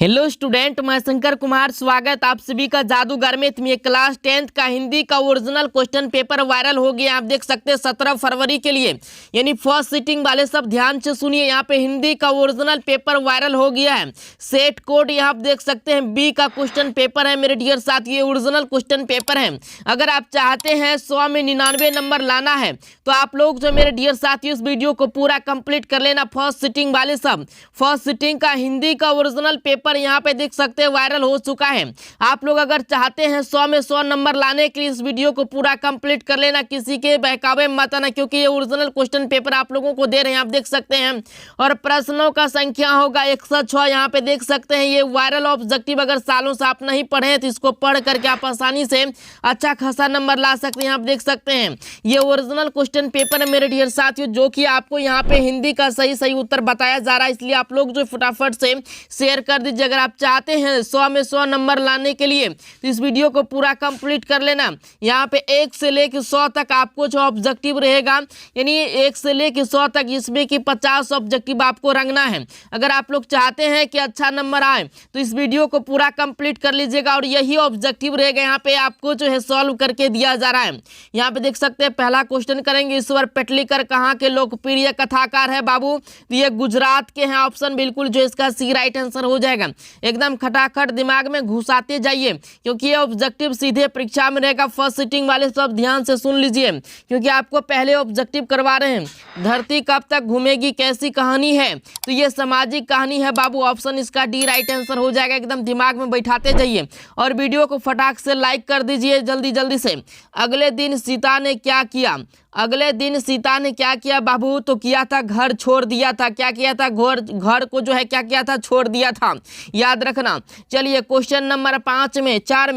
Hello student, मैं शंकर कुमार। स्वागत आप सभी का जादूगर में। तुम्हें क्लास 10th का हिंदी का ओरिजिनल क्वेश्चन पेपर वायरल हो गया। आप देख सकते हैं 17 फरवरी के लिए, यानी फर्स्ट सिटिंग वाले सब ध्यान से सुनिए। यहाँ पे हिंदी का ओरिजिनल पेपर वायरल हो गया है। सेट कोड यहाँ आप देख सकते हैं बी का क्वेश्चन पेपर है मेरे डियर साथ। ये ओरिजिनल क्वेश्चन पेपर है। अगर आप चाहते हैं 100 में 99 नंबर लाना है तो आप लोग जो मेरे डियर साथी इस वीडियो को पूरा कंप्लीट कर लेना। फर्स्ट सिटिंग वाले सब, फर्स्ट सिटिंग का हिंदी का ओरिजिनल पेपर यहाँ पे देख सकते हैं वायरल हो चुका है। आप लोग अगर चाहते हैं 100 में 100 नंबर लाने के लिए इस वीडियो को पूरा कंप्लीट कर लेना। किसी के बहकावे में मत आना, क्योंकि ये ओरिजिनल क्वेश्चन पेपर आप लोगों को दे रहे हैं, आप देख सकते हैं। और प्रश्नों का संख्या होगा 106। यहाँ पे देख सकते हैं ये वायरल ऑब्जेक्टिव अगर सालों से आप नहीं पढ़े तो इसको पढ़ करके आप आसानी से अच्छा खासा नंबर ला सकते हैं। आप देख सकते हैं ये ओरिजिनल क्वेश्चन पेपर है मेरे डियर साथियों, जो कि आपको यहाँ पे हिंदी का सही उत्तर बताया जा रहा है। इसलिए आप लोग जो फटाफट से शेयर कर दीजिए। अगर आप चाहते हैं 100 में 100 नंबर लाने के लिए तो इस वीडियो को पूरा कंप्लीट कर लेना। यहाँ पे 1 से लेकर 100 तक आपको जो ऑब्जेक्टिव रहेगा, यानी 1 से लेकर 100 तक, इसमें कि 50 ऑब्जेक्टिव आपको रंगना है। अगर आप लोग चाहते हैं कि अच्छा नंबर आए तो इस वीडियो को पूरा कंप्लीट कर लीजिएगा और यही ऑब्जेक्टिव रहेगा। यहाँ पे आपको जो है सॉल्व करके दिया जा रहा है। यहाँ पे देख सकते हैं पहला क्वेश्चन करेंगे। ईश्वर पेटलीकर कहाँ के लोकप्रिय कथाकार है बाबू? तो ये गुजरात के हैं। ऑप्शन बिल्कुल जो इसका सी राइट आंसर हो जाएगा। एकदम खटाखट दिमाग में घुसाते जाइए, क्योंकि ये ऑब्जेक्टिव सीधे परीक्षा में रहेगा। फर्स्ट सिटिंग वाले सब ध्यान से सुन लीजिए, क्योंकि आपको पहले ऑब्जेक्टिव करवा रहे हैं। धरती कब तक घूमेगी कैसी कहानी है? तो ये सामाजिक कहानी है बाबू। ऑप्शन इसका डी राइट आंसर हो जाएगा। एकदम दिमाग में बैठाते जाइए और वीडियो को फटाक से लाइक कर दीजिए जल्दी से। अगले दिन सीता ने क्या किया? अगले दिन सीता ने क्या किया बाबू? तो किया था घर छोड़ दिया था। क्या किया था? घर को जो है क्या किया था? छोड़ दिया था। याद रखना। चलिए क्वेश्चन नंबर 4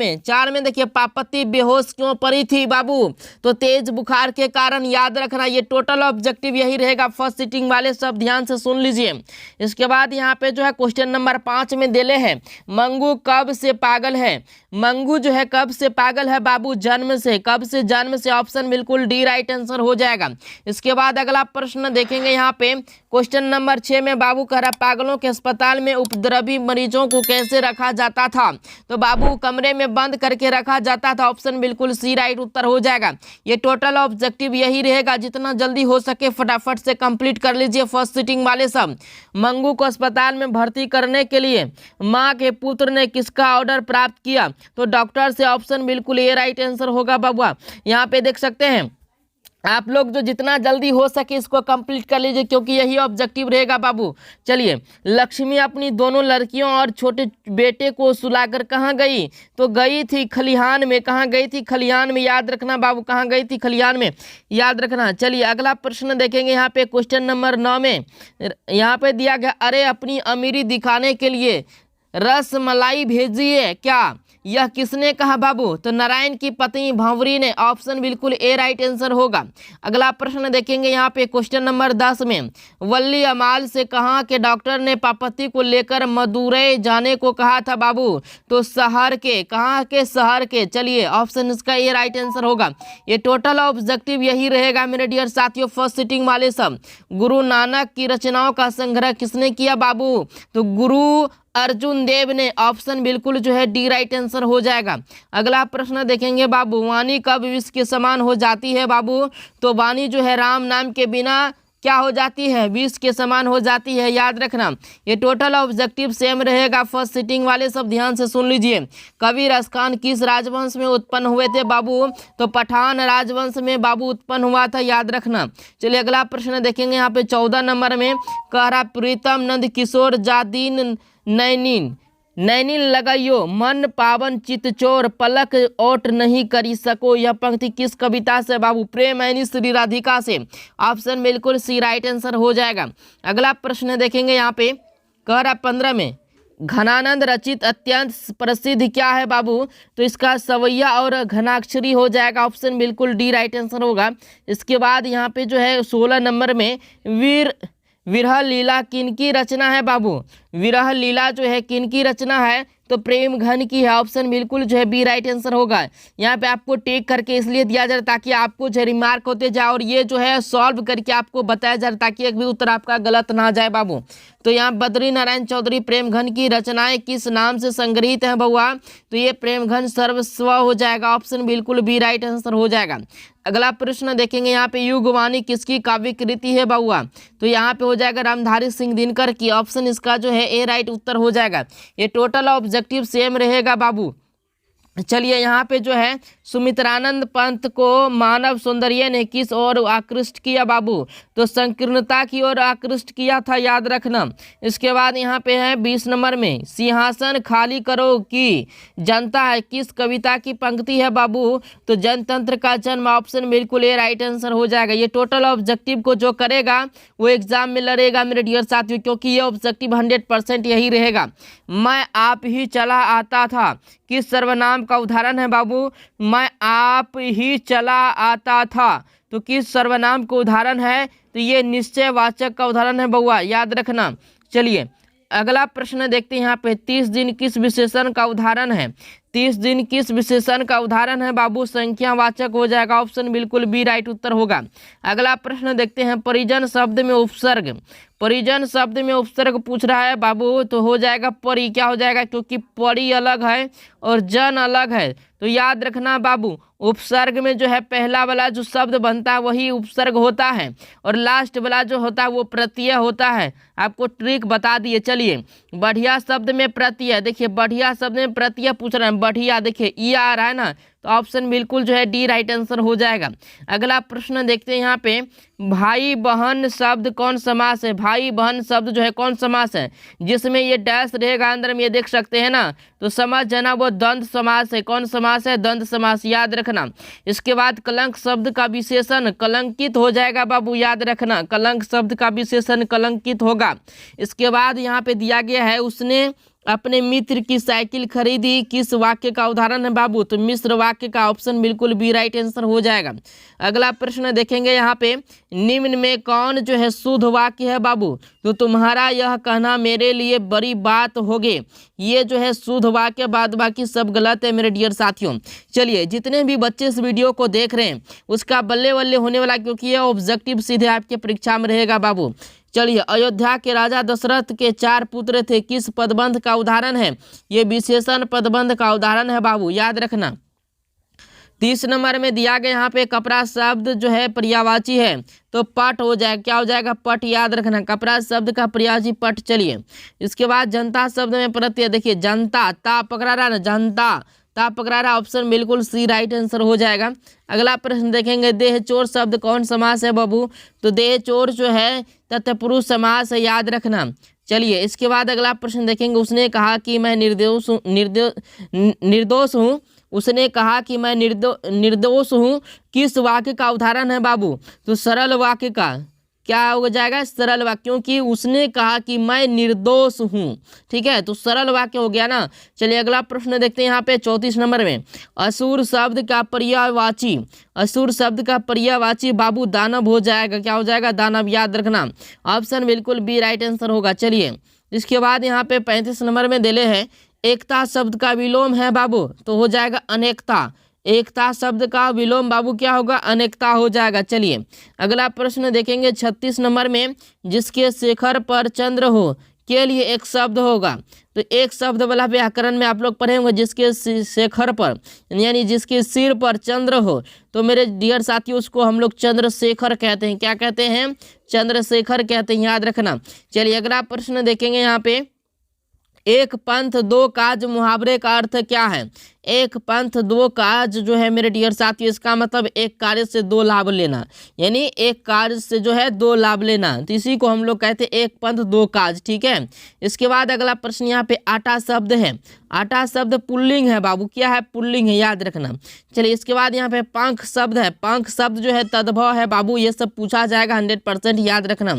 में देखिए, पार्वती बेहोश क्यों पड़ी थी बाबू? तो तेज बुखार के कारण। याद रखना। ये टोटल ऑब्जेक्टिव यही रहेगा। फर्स्ट सिटिंग वाले सब ध्यान से सुन लीजिए। इसके बाद यहाँ पे जो है क्वेश्चन नंबर 5 में देले है, मंगू कब से पागल है? मंगू जो है कब से पागल है बाबू? जन्म से। कब से? जन्म से। ऑप्शन बिल्कुल डी राइट आंसर हो जाएगा। इसके बाद अगला प्रश्न देखेंगे यहाँ पे क्वेश्चन नंबर 6 में बाबू कह रहा, पागलों के अस्पताल में उपद्रवी मरीजों को कैसे रखा जाता था? तो बाबू कमरे में बंद करके रखा जाता था। ऑप्शन बिल्कुल सी राइट उत्तर हो जाएगा। ये टोटल ऑब्जेक्टिव यही रहेगा। जितना जल्दी हो सके फटाफट से कंप्लीट कर लीजिए फर्स्ट सिटिंग वाले सब। मंगू को अस्पताल में भर्ती करने के लिए माँ के पुत्र ने किसका ऑर्डर प्राप्त किया? तो डॉक्टर से। ऑप्शन बिल्कुल ये राइट आंसर होगा बाबू। यहाँ पे देख सकते हैं आप लोग जो जितना जल्दी हो सके इसको कंप्लीट कर लीजिए, क्योंकि यही ऑब्जेक्टिव रहेगा बाबू। चलिए, लक्ष्मी अपनी दोनों लड़कियों और छोटे बेटे को सुलाकर कहाँ गई? तो गई थी खलिहान में। कहाँ गई थी? खलिहान में। याद रखना बाबू, कहाँ गई थी? खलिहान में। याद रखना। चलिए अगला प्रश्न देखेंगे। यहाँ पे क्वेश्चन नंबर 9 में यहाँ पे दिया गया, अरे अपनी अमीरी दिखाने के लिए रसमलाई भेजिए क्या? यह किसने कहा बाबू? तो नारायण की पत्नी भंवरी ने। ऑप्शन बिल्कुल ए राइट आंसर होगा। अगला प्रश्न देखेंगे यहाँ पे क्वेश्चन नंबर 10 में, वल्ली अमाल से कहाँ के डॉक्टर ने पार्वती को लेकर मदुरै जाने को कहा था बाबू? तो शहर के। कहाँ के? शहर के। चलिए ऑप्शन इसका ए राइट आंसर होगा। ये टोटल ऑब्जेक्टिव यही रहेगा मेरे डियर साथियों फर्स्ट सिटिंग वाले सब। गुरु नानक की रचनाओं का संग्रह किसने किया बाबू? तो गुरु अर्जुन देव ने। ऑप्शन बिल्कुल जो है डी राइट आंसर हो जाएगा। अगला प्रश्न देखेंगे बाबू, वाणी कब विष के समान हो जाती है बाबू? तो वाणी जो है राम नाम के बिना क्या हो जाती है? विष के समान हो जाती है। याद रखना। ये टोटल ऑब्जेक्टिव सेम रहेगा। फर्स्ट सिटिंग वाले सब ध्यान से सुन लीजिए। कबीर खान किस राजवंश में उत्पन्न हुए थे बाबू? तो पठान राजवंश में बाबू उत्पन्न हुआ था। याद रखना। चलिए अगला प्रश्न देखेंगे। यहाँ पे 14 नंबर में कह रहा, प्रीतम नंद किशोर जादीन नैनीन लगाइयो मन पावन चित चोर पलक ओट नहीं करी सको। यह पंक्ति किस कविता से बाबू? प्रेम ऐनी श्री राधिका से। ऑप्शन बिल्कुल सी राइट आंसर हो जाएगा। अगला प्रश्न देखेंगे। यहाँ पे कह रहा 15 में, घनानंद रचित अत्यंत प्रसिद्ध क्या है बाबू? तो इसका सवैया और घनाक्षरी हो जाएगा। ऑप्शन बिल्कुल डी राइट आंसर होगा। इसके बाद यहाँ पे जो है 16 नंबर में विरह लीला किनकी रचना है बाबू? विरह लीला जो है किनकी रचना है? तो प्रेम घन की है, ऑप्शन बिल्कुल जो है बी राइट आंसर होगा। यहाँ पे आपको टेक करके इसलिए दिया जा रहा ताकि आपको जो रिमार्क होते जाए और ये जो है सॉल्व करके आपको बताया जा रहा ताकि एक भी उत्तर आपका गलत ना जाए बाबू। तो यहाँ बद्री नारायण चौधरी प्रेम घन की रचनाएं किस नाम से संग्रहित हैं बउआ, तो ये प्रेम घन सर्वस्व हो जाएगा, ऑप्शन बिल्कुल बी राइट आंसर हो जाएगा। अगला प्रश्न देखेंगे यहाँ पे युगवाणी किसकी काव्य कृति है बउआ, तो यहाँ पे हो जाएगा रामधारी सिंह दिनकर की, ऑप्शन इसका जो है ए राइट उत्तर हो जाएगा। ये टोटल ऑब्जेक्टिव सेम रहेगा बाबू। चलिए यहाँ पे जो है सुमित्रानंद पंत को मानव सौंदर्य ने किस ओर आकृष्ट किया बाबू, तो संकीर्णता की ओर आकृष्ट किया था, याद रखना। इसके बाद यहाँ पे है 20 नंबर में सिंहासन खाली करो की जनता है किस कविता की पंक्ति है बाबू, तो जनतंत्र का जन्म, ऑप्शन बिल्कुल ए राइट आंसर हो जाएगा। ये टोटल ऑब्जेक्टिव को जो करेगा वो एग्जाम में लड़ेगा मेरे डियर साथियों, क्योंकि ये ऑब्जेक्टिव 100% यही रहेगा। मैं आप ही चला आता था किस सर्वनाम का उदाहरण है बाबू, मैं आप ही चला आता था, तो किस सर्वनाम का उदाहरण है, तो ये निश्चयवाचक का उदाहरण है बउआ, याद रखना। चलिए अगला प्रश्न देखते हैं यहाँ पे 30 दिन किस विशेषण का उदाहरण है, 30 दिन किस विशेषण का उदाहरण है बाबू, संख्यावाचक हो जाएगा, ऑप्शन बिल्कुल बी राइट उत्तर होगा। अगला प्रश्न देखते हैं परिजन शब्द में उपसर्ग, परिजन शब्द में उपसर्ग पूछ रहा है बाबू, तो हो जाएगा परी, क्या हो जाएगा, क्योंकि परी अलग है और जन अलग है, तो याद रखना बाबू उपसर्ग में जो है पहला वाला जो शब्द बनता है वही उपसर्ग होता है और लास्ट वाला जो होता है वो प्रत्यय होता है। आपको ट्रिक बता दिए। चलिए बढ़िया शब्द में प्रत्यय, देखिए बढ़िया शब्द में प्रत्यय पूछ रहे हैं, बढ़िया देखिए ई आ रहा है ना, तो ऑप्शन बिल्कुल जो है डी राइट आंसर हो जाएगा। अगला प्रश्न देखते हैं यहाँ पे भाई बहन शब्द कौन समास है, भाई बहन शब्द जो है कौन समास है, जिसमें ये डैश रहेगा अंदर में, ये देख सकते हैं ना, तो समझ जाना वो द्वंद्व समास है। कौन समास है, द्वंद्व समास, याद रखना। इसके बाद कलंक शब्द का विशेषण कलंकित हो जाएगा बाबू, याद रखना, कलंक शब्द का विशेषण कलंकित होगा। इसके बाद यहाँ पे दिया गया है उसने अपने मित्र की साइकिल खरीदी किस वाक्य का उदाहरण है बाबू, तो मिश्र वाक्य का, ऑप्शन बिल्कुल बी राइट आंसर हो जाएगा। अगला प्रश्न देखेंगे यहाँ पे निम्न में कौन जो है शुद्ध वाक्य है बाबू, तो तुम्हारा यह कहना मेरे लिए बड़ी बात होगी, ये जो है शुद्ध वाक्य, बाद बाकी सब गलत है मेरे डियर साथियों। चलिए जितने भी बच्चे इस वीडियो को देख रहे हैं उसका बल्ले बल्ले होने वाला, क्योंकि ये ऑब्जेक्टिव सीधे आपके परीक्षा में रहेगा बाबू। चलिए अयोध्या के राजा दशरथ के 4 पुत्र थे किस पदबंध का उदाहरण है, ये विशेषण पदबंध का उदाहरण है बाबू, याद रखना। 30 नंबर में दिया गया यहाँ पे कपड़ा शब्द जो है पर्यायवाची है, तो पट हो जाएगा, क्या हो जाएगा, पट, याद रखना, कपड़ा शब्द का पर्यायवाची पट। चलिए इसके बाद जनता शब्द में प्रत्यय, देखिए जनता, ता पकड़ा रहा ना, जनता ता पकड़ा रहा, ऑप्शन बिल्कुल सी राइट आंसर हो जाएगा। अगला प्रश्न देखेंगे देह चोर शब्द कौन समास है बाबू, तो देह चोर जो है तत्पुरुष समास है, याद रखना। चलिए इसके बाद अगला प्रश्न देखेंगे उसने कहा कि मैं निर्दोष हूँ, उसने कहा कि मैं निर्दोष हूँ किस वाक्य का उदाहरण है बाबू, तो सरल वाक्य का, क्या हो जाएगा, सरल वाक्य, क्योंकि उसने कहा कि मैं निर्दोष हूँ, ठीक है, तो सरल वाक्य हो गया ना। चलिए अगला प्रश्न देखते हैं यहाँ पे 34 नंबर में असुर शब्द का पर्यायवाची, असुर शब्द का पर्यायवाची बाबू दानव हो जाएगा, क्या हो जाएगा, दानव, याद रखना, ऑप्शन बिल्कुल बी राइट आंसर होगा। चलिए इसके बाद यहाँ पे 35 नंबर में दिले है एकता शब्द का विलोम है बाबू, तो हो जाएगा अनेकता, एकता शब्द का विलोम बाबू क्या होगा, अनेकता हो जाएगा। चलिए अगला प्रश्न देखेंगे 36 नंबर में जिसके शेखर पर चंद्र हो के लिए एक शब्द होगा, तो एक शब्द वाला व्याकरण में आप लोग पढ़े होंगे जिसके शेखर पर, यानी जिसके सिर पर चंद्र हो, तो मेरे डियर साथियों उसको हम लोग चंद्रशेखर कहते हैं, क्या कहते हैं, चंद्रशेखर कहते हैं, याद रखना। चलिए अगला प्रश्न देखेंगे यहाँ पे एक पंथ दो काज मुहावरे का अर्थ क्या है, एक पंथ दो काज जो है मेरे डियर साथियों इसका मतलब एक कार्य से 2 लाभ लेना, यानी एक कार्य से जो है 2 लाभ लेना, तो इसी को हम लोग कहते हैं एक पंथ 2 काज, ठीक है। इसके बाद अगला प्रश्न यहाँ पे आटा शब्द है, आटा शब्द पुल्लिंग है बाबू, क्या है, पुल्लिंग है, याद रखना। चलिए इसके बाद यहाँ पे पंख शब्द है, पंख शब्द जो है तद्भव है बाबू, ये सब पूछा जाएगा 100% याद रखना।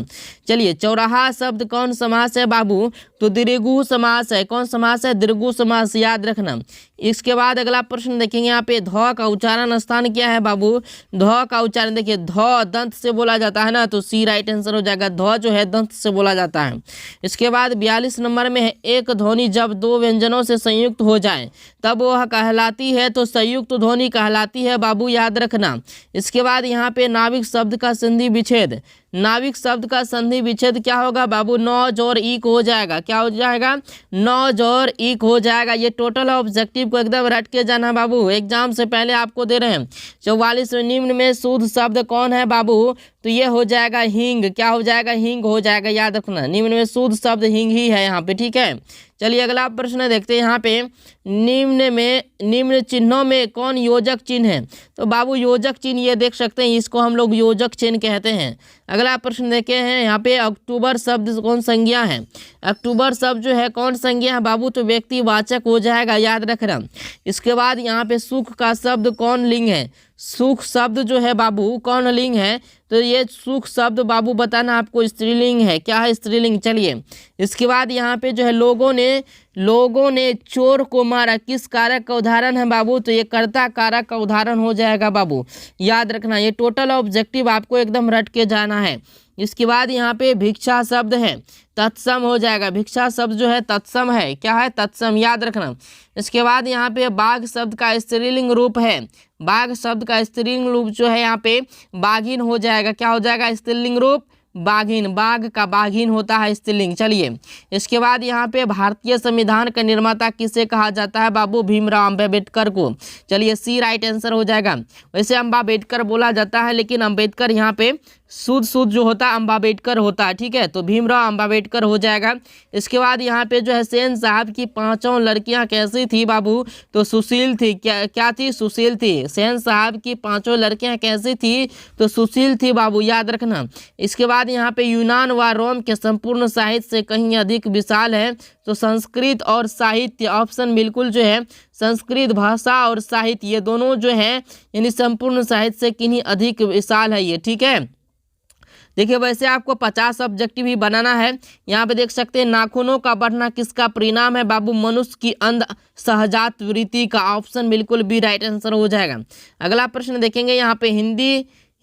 चलिए चौराहा शब्द कौन समास है बाबू, तो दीर्घु समास है, कौन समास है, दीर्घु समास, याद रखना। इसके बाद अगला प्रश्न देखेंगे यहाँ पे ध का उच्चारण स्थान क्या है बाबू। ध का उच्चारण देखिए, ध दंत से बोला जाता है ना, तो सी राइट आंसर हो जाएगा। ध जो है दंत से बोला जाता है। इसके बाद 42 नंबर में है, एक ध्वनि जब दो व्यंजनों से संयुक्त हो जाए तब वह कहलाती है, तो संयुक्त ध्वनि कहलाती है बाबू, याद रखना। इसके बाद यहाँ पे नाविक शब्द का संधि विच्छेद, नाविक शब्द का संधि विच्छेद क्या होगा बाबू, नौज और ईक हो जाएगा। क्या हो जाएगा, नौज और ईक हो जाएगा। ये टोटल ऑब्जेक्टिव को एकदम रट के जाना बाबू, एग्जाम से पहले आपको दे रहे हैं। 44 निम्न में शुद्ध शब्द कौन है बाबू, तो ये हो जाएगा हींग। क्या हो जाएगा, हींग हो जाएगा, याद रखना। निम्न में शुद्ध शब्द हींग ही है यहाँ पे, ठीक है। चलिए अगला प्रश्न देखते हैं यहाँ पे, निम्न चिन्हों में कौन योजक चिन्ह है। तो बाबू योजक चिन्ह ये देख सकते हैं, इसको हम लोग योजक चिन्ह कहते हैं। अगला प्रश्न देखे हैं यहाँ पे, अक्टूबर शब्द कौन संज्ञा है। अक्टूबर शब्द जो है कौन संज्ञा है बाबू, तो व्यक्तिवाचक हो जाएगा, याद रखना। इसके बाद यहाँ पे सुख का शब्द कौन लिंग है। सुख शब्द जो है बाबू कौन लिंग है, तो ये सुख शब्द बाबू बताना आपको स्त्रीलिंग है। क्या है, स्त्रीलिंग। चलिए इसके बाद यहाँ पे जो है लोगों ने चोर को मारा, किस कारक का उदाहरण है बाबू, तो ये कर्ता कारक का उदाहरण हो जाएगा बाबू, याद रखना। ये टोटल ऑब्जेक्टिव आपको एकदम रट के जाना है। इसके बाद यहाँ पे भिक्षा शब्द है, तत्सम हो जाएगा। भिक्षा शब्द जो है तत्सम है, क्या है, तत्सम, याद रखना। इसके बाद यहाँ पे बाघ शब्द का स्त्रीलिंग रूप है, बाघ शब्द का स्त्रीलिंग रूप जो है यहाँ पे बाघिन हो जाएगा। क्या हो जाएगा, स्त्रीलिंग रूप बाघिन, बाघ का बाघिन होता है स्त्रीलिंग। चलिए इसके बाद यहाँ पे भारतीय संविधान का निर्माता किसे कहा जाता है बाबू, भीमराव अम्बेडकर को। चलिए सी राइट आंसर हो जाएगा। वैसे अम्बेडकर बोला जाता है, लेकिन अम्बेडकर यहाँ पे शुद्ध जो होता है अम्बेडकर होता है, ठीक है, तो भीमराव अम्बेडकर हो जाएगा। इसके बाद यहाँ पे जो है सेन साहब की 5 लड़कियां कैसी थी बाबू, तो सुशील थी। क्या थी, सुशील थी। सेन साहब की 5 लड़कियां कैसी थी, तो सुशील थी बाबू, याद रखना। इसके बाद यहाँ पे यूनान व रोम के संपूर्ण साहित्य से कहीं अधिक विशाल है, तो संस्कृत और साहित्य, ऑप्शन बिल्कुल जो है संस्कृत भाषा और साहित्य, ये दोनों जो है यानी संपूर्ण साहित्य से किन्हीं अधिक विशाल है ये, ठीक है। देखिए वैसे आपको 50 ऑब्जेक्टिव ही बनाना है। यहाँ पे देख सकते हैं, नाखूनों का बढ़ना किसका परिणाम है बाबू, मनुष्य की अंध सहजात वृत्ति का, ऑप्शन बिल्कुल भी राइट आंसर हो जाएगा। अगला प्रश्न देखेंगे यहाँ पे,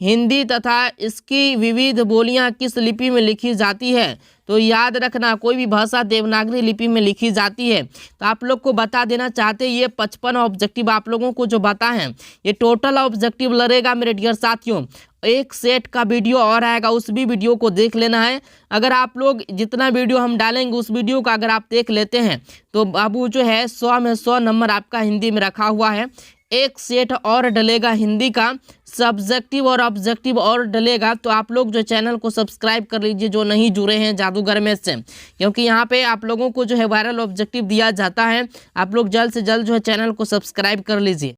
हिंदी तथा इसकी विविध बोलियां किस लिपि में लिखी जाती है, तो याद रखना कोई भी भाषा देवनागरी लिपि में लिखी जाती है। तो आप लोग को बता देना चाहते हैं, ये 55 ऑब्जेक्टिव आप लोगों को जो बता है, ये टोटल ऑब्जेक्टिव लड़ेगा मेरे डियर साथियों। एक सेट का वीडियो और आएगा, उस भी वीडियो को देख लेना है। अगर आप लोग जितना वीडियो हम डालेंगे उस वीडियो का अगर आप देख लेते हैं, तो बाबू जो है 100 में 100 नंबर आपका हिंदी में रखा हुआ है। एक सेट और डलेगा हिंदी का, सब्जेक्टिव और ऑब्जेक्टिव और डलेगा। तो आप लोग जो चैनल को सब्सक्राइब कर लीजिए जो नहीं जुड़े हैं जादूगर में से, क्योंकि यहाँ पे आप लोगों को जो है वायरल ऑब्जेक्टिव दिया जाता है। आप लोग जल्द से जल्द जो है चैनल को सब्सक्राइब कर लीजिए।